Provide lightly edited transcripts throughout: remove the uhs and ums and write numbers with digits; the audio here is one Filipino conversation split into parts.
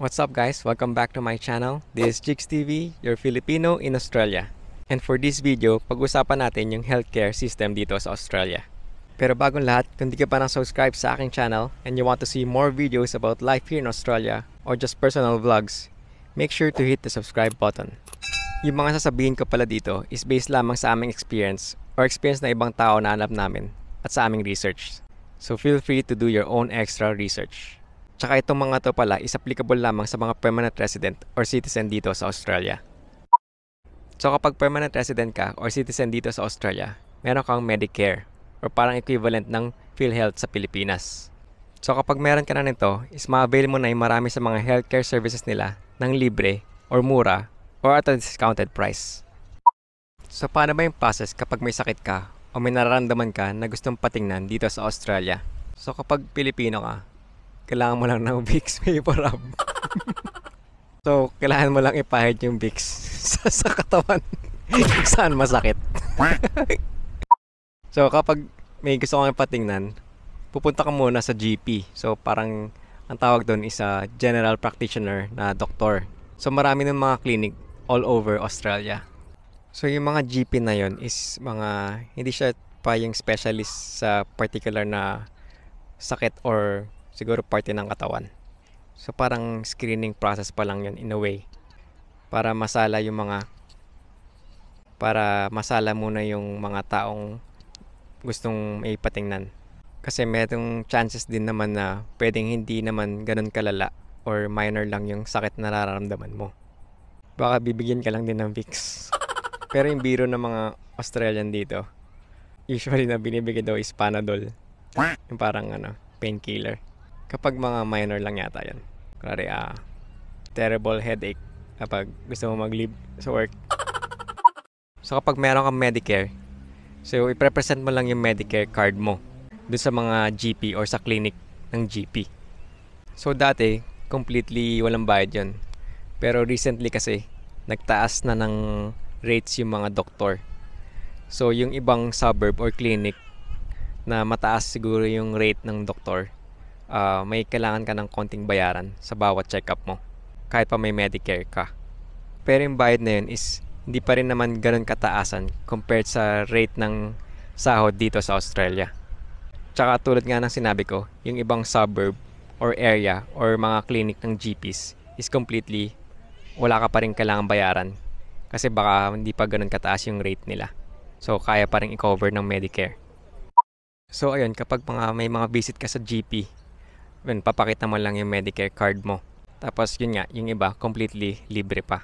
What's up guys? Welcome back to my channel. This is Jigs TV, your Filipino in Australia. And for this video, pag-usapan natin yung healthcare system dito sa Australia. Pero bagong lahat, kung di ka pa nang-subscribe sa aking channel and you want to see more videos about life here in Australia or just personal vlogs, make sure to hit the subscribe button. Yung mga sasabihin ko pala dito is based lamang sa aming experience or experience na ibang tao na hanap namin at sa aming research. So feel free to do your own extra research. Tsaka itong mga to pala is applicable lamang sa mga permanent resident or citizen dito sa Australia. So kapag permanent resident ka or citizen dito sa Australia, meron kang Medicare or parang equivalent ng PhilHealth sa Pilipinas. So kapag meron ka na nito, is ma-avail mo na yung marami sa mga healthcare services nila ng libre or mura or at a discounted price. So paano ba yung process kapag may sakit ka o may nararamdaman ka na gustong patingnan dito sa Australia? So kapag Pilipino ka, kailangan mo lang ng Vicks Vaporub. So, kailangan mo lang ipahid yung Vicks sa katawan kung saan masakit. So, kapag may gusto kang patingnan, pupunta ka muna sa GP. So, parang ang tawag doon is a general practitioner na doktor. So, marami ng mga clinic all over Australia. So, yung mga GP na yon is mga, hindi siya pa yung specialist sa particular na sakit or siguro parte ng katawan. So parang screening process pa lang yun in a way. Para masala muna yung mga taong gustong may patingnan. Kasi merong chances din naman na pwedeng hindi naman ganun kalala or minor lang yung sakit na nararamdaman mo. Baka bibigyan ka lang din ng Vicks. Pero yung biro ng mga Australian dito, usually na binibigay daw is Panadol. Yung parang painkiller. Kapag mga minor lang yata yan. Kunwari, terrible headache kapag gusto mo mag-leave sa work. So kapag meron kang Medicare, so i-present mo lang yung Medicare card mo dun sa mga GP or sa clinic ng GP. So dati, completely walang bayad yun. Pero recently kasi, nagtaas na ng rates yung mga doktor. So yung ibang suburb or clinic na mataas siguro yung rate ng doktor, may kailangan ka ng konting bayaran sa bawat check-up mo kahit pa may Medicare ka. Pero yung bayad na yun is hindi pa rin naman ganun kataasan compared sa rate ng sahod dito sa Australia. Tsaka tulad nga ng sinabi ko, yung ibang suburb or area or mga clinic ng GPs is completely wala ka pa rin kailangan bayaran kasi baka hindi pa ganun kataas yung rate nila. So kaya pa rin i-cover ng Medicare. So ayun, kapag may mga visit ka sa GP, papakita mo lang yung Medicare card mo. Tapos yun nga, yung iba completely libre pa.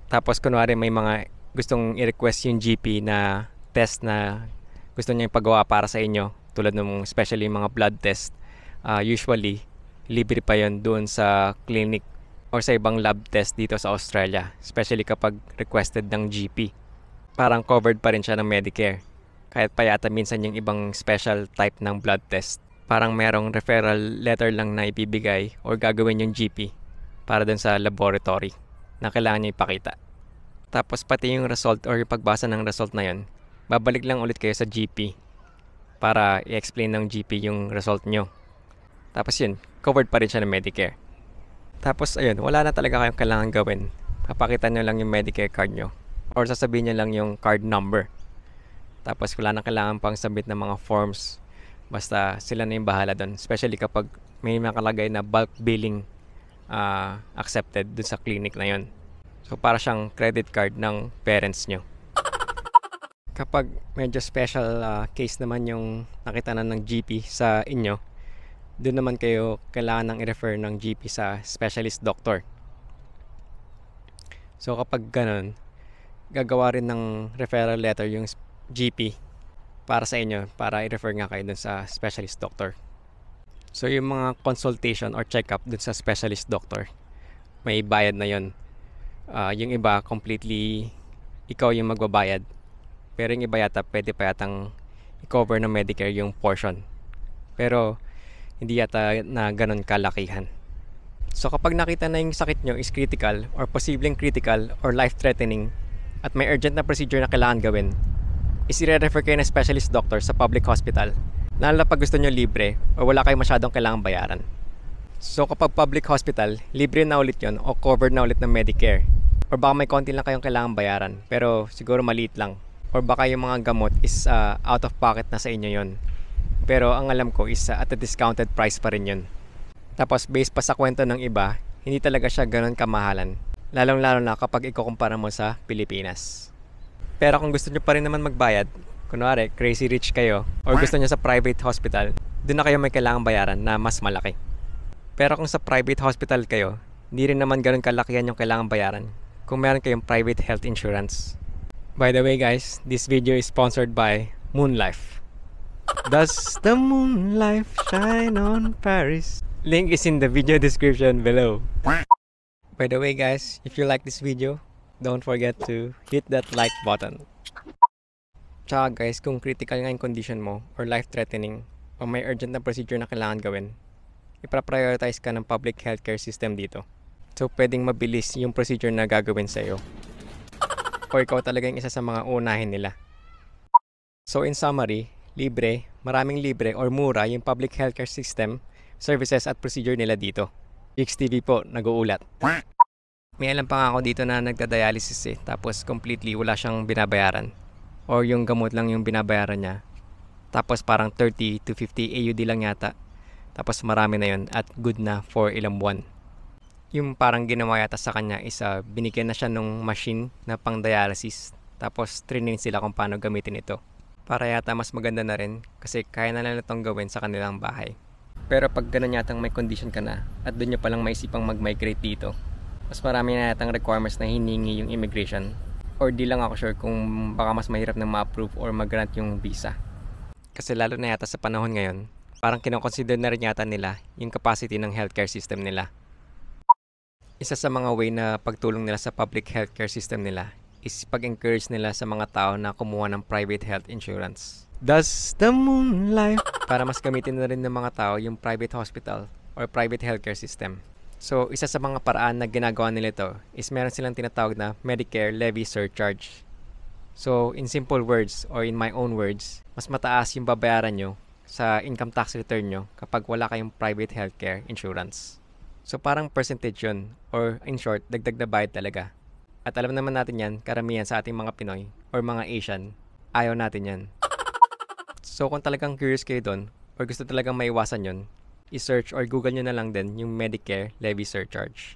Tapos kunwari may mga gustong i-request yung GP na test na gusto niya ipagawa para sa inyo, tulad ng especially mga blood test, usually libre pa yun doon sa clinic or sa ibang lab test dito sa Australia, especially kapag requested ng GP. Parang covered pa rin siya ng Medicare. Kahit pa yata minsan yung ibang special type ng blood test, parang merong referral letter lang na ibibigay or gagawin yung GP para dun sa laboratory na kailangan niya ipakita. Tapos pati yung result or yung pagbasa ng result na yun, babalik lang ulit kayo sa GP para i-explain ng GP yung result nyo. Tapos yun, covered pa rin siya ng Medicare. Tapos ayun, wala na talaga kayong kailangan gawin. Papakita nyo lang yung Medicare card nyo or sasabihin nyo lang yung card number. Tapos wala na kailangan pang submit ng mga forms. Basta sila na yung bahala doon. Especially kapag may nakalagay na bulk billing accepted dun sa clinic na yon. So para siyang credit card ng parents nyo. Kapag medyo special case naman yung nakita na ng GP sa inyo, doon naman kayo kailangan ng i-refer ng GP sa specialist doctor. So kapag ganun, gagawa rin ng referral letter yung GP para sa inyo, para i-refer nga kayo dun sa specialist doctor. So yung mga consultation or check-up dun sa specialist doctor, may bayad na yon. Yung iba completely ikaw yung magbabayad, pero yung iba yata pwede pa yatang i-cover ng Medicare yung portion, pero hindi yata na ganun kalakihan. So kapag nakita na yung sakit nyo is critical or posibleng critical or life-threatening at may urgent na procedure na kailangan gawin, is i-refer kayo ng specialist doctor sa public hospital, lalo na pag gusto nyo libre o wala kayo masyadong kailangang bayaran. So kapag public hospital, libre na ulit yon o covered na ulit ng Medicare. Or baka may konti lang kayong kailangan bayaran, pero siguro maliit lang. Or baka yung mga gamot is out of pocket na sa inyo yon. Pero ang alam ko is at a discounted price pa rin yun. Tapos based pa sa kwento ng iba, hindi talaga siya ganun kamahalan. Lalong-lalo na kapag ikukumpara mo sa Pilipinas. Pero kung gusto nyo pa rin naman magbayad, kunwari crazy rich kayo, or gusto nyo sa private hospital, doon na kayo may kailangang bayaran na mas malaki. Pero kung sa private hospital kayo, hindi rin naman ganun kalakihan yung kailangang bayaran kung meron kayong private health insurance. By the way guys, this video is sponsored by Moonlife. Does the moonlife shine on Paris? Link is in the video description below. By the way guys, if you like this video, don't forget to hit that like button. Tsaka guys, kung critical nga yung condition mo or life-threatening o may urgent na procedure na kailangan gawin, ipaprioritize ka ng public healthcare system dito. So pwedeng mabilis yung procedure na gagawin sa iyo. O ikaw talaga yung isa sa mga unahin nila. So in summary, libre, maraming libre or mura yung public healthcare system, services at procedure nila dito. Geeks TV po, nag-uulat. May alam pa nga ako dito na nagda-dialysis tapos completely wala siyang binabayaran. Or yung gamot lang yung binabayaran niya. Tapos parang 30 to 50 AUD lang yata. Tapos marami na yun at good na for ilang buwan. Yung parang ginawa yata sa kanya is binigyan na siya nung machine na pang dialysis. Tapos training sila kung paano gamitin ito. Para yata mas maganda na rin kasi kaya na lang itong gawin sa kanilang bahay. Pero pag ganun yatang may condition ka na at doon nyo palang maisipang mag-migrate dito, mas marami na yatang requirements na hiningi yung immigration. Or di lang ako sure kung baka mas mahirap na ma-approve or mag-grant yung visa. Kasi lalo na yata sa panahon ngayon, parang kinoconsider na rin yata nila yung capacity ng healthcare system nila. Isa sa mga way na pagtulong nila sa public healthcare system nila is pag-encourage nila sa mga tao na kumuha ng private health insurance. Does the moonlight para mas gamitin na rin ng mga tao yung private hospital or private healthcare system. So, isa sa mga paraan na ginagawa nila ito is meron silang tinatawag na Medicare Levy Surcharge. So, in simple words or in my own words, mas mataas yung babayaran nyo sa income tax return nyo kapag wala kayong private healthcare insurance. So, parang percentage yun or in short, dagdag na bayad talaga. At alam naman natin yan, karamihan sa ating mga Pinoy or mga Asian, ayaw natin yan. So, kung talagang curious kayo doon or gusto talagang maiwasan yun, i-search or google nyo na lang din yung Medicare Levy Surcharge.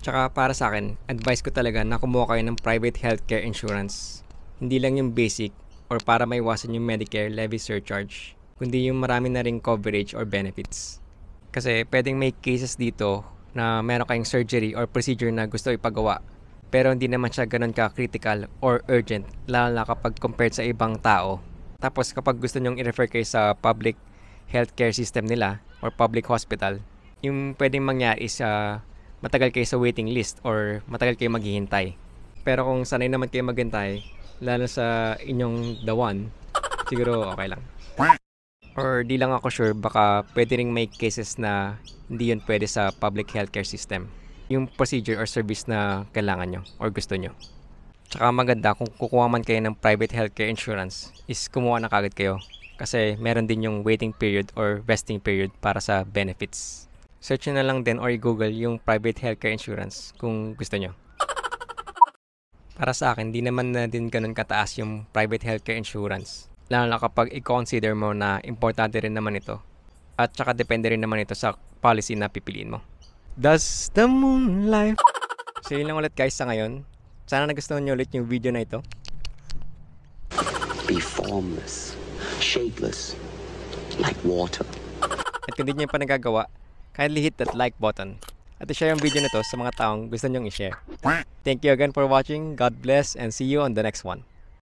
Tsaka para sa akin, advice ko talaga na kumuha kayo ng private healthcare insurance. Hindi lang yung basic or para maiwasan yung Medicare Levy Surcharge, kundi yung marami na ring coverage or benefits. Kasi pwedeng may cases dito na meron kayong surgery or procedure na gusto ipagawa, pero hindi naman siya ganun ka-critical or urgent, lalo na kapag compared sa ibang tao. Tapos kapag gusto nyong i-refer kayo sa public healthcare system nila or public hospital, yung pwedeng mangyari is matagal kayo sa waiting list or matagal kayo maghihintay. Pero kung sanay naman kayo maghintay, lalo sa inyong the one, siguro okay lang. Or di lang ako sure, baka pwede ring may cases na hindi yun pwede sa public healthcare system. Yung procedure or service na kailangan nyo or gusto nyo. Tsaka maganda kung kukuha man kayo ng private healthcare insurance is kumuha na kagad kayo. Kasi meron din yung waiting period or vesting period para sa benefits. Search nyo na lang din or i-google yung private healthcare insurance kung gusto nyo. Para sa akin, di naman na din ganun kataas yung private healthcare insurance. Lalo na kapag i-consider mo na importante rin naman ito. At tsaka depende rin naman ito sa policy na pipiliin mo. Does the moonlight... So yun lang ulit guys sa ngayon. Sana nagustuhan nyo ulit yung video na ito. Be formless, shapeless, like water. At kung di nyo pa nagagawa, kindly hit that like button. At i-share yung video na to sa mga taong gusto nyong i-share. Thank you again for watching. God bless and see you on the next one.